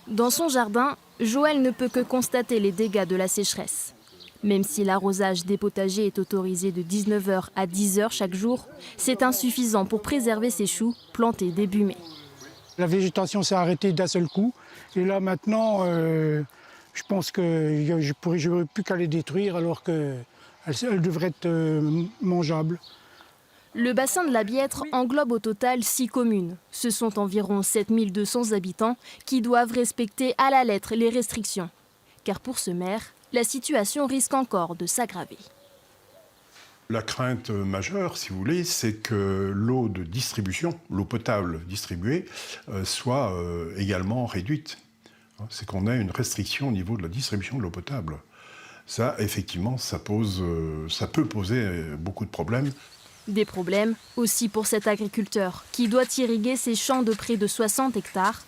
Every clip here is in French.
Dans son jardin, Joël ne peut que constater les dégâts de la sécheresse. Même si l'arrosage des potagers est autorisé de 19 h à 10 h chaque jour, c'est insuffisant pour préserver ses choux plantés début mai. La végétation s'est arrêtée d'un seul coup. Et là maintenant, je pense que je n'aurais plus qu'à les détruire alors qu'elles devraient être mangeables. Le bassin de la Biètre englobe au total 6 communes. Ce sont environ 7200 habitants qui doivent respecter à la lettre les restrictions. Car pour ce maire, la situation risque encore de s'aggraver. La crainte majeure, si vous voulez, c'est que l'eau de distribution, l'eau potable distribuée, soit également réduite. C'est qu'on a une restriction au niveau de la distribution de l'eau potable. Ça, effectivement, ça peut poser beaucoup de problèmes. Des problèmes aussi pour cet agriculteur qui doit irriguer ses champs de près de 60 hectares.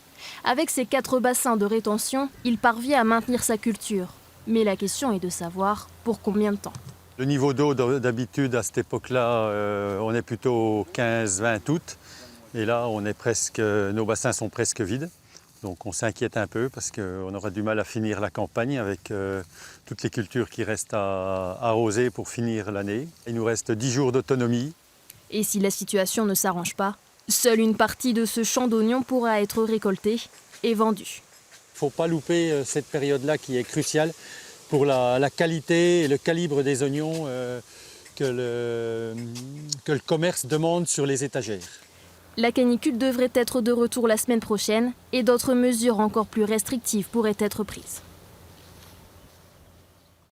Avec ses 4 bassins de rétention, il parvient à maintenir sa culture. Mais la question est de savoir pour combien de temps. Le niveau d'eau d'habitude à cette époque-là, on est plutôt 15-20 août. Et là, nos bassins sont presque vides. Donc on s'inquiète un peu parce qu'on aura du mal à finir la campagne avec toutes les cultures qui restent à arroser pour finir l'année. Il nous reste 10 jours d'autonomie. Et si la situation ne s'arrange pas, seule une partie de ce champ d'oignons pourra être récoltée et vendue. Il ne faut pas louper cette période-là qui est cruciale pour la qualité et le calibre des oignons que le commerce demande sur les étagères. La canicule devrait être de retour la semaine prochaine et d'autres mesures encore plus restrictives pourraient être prises.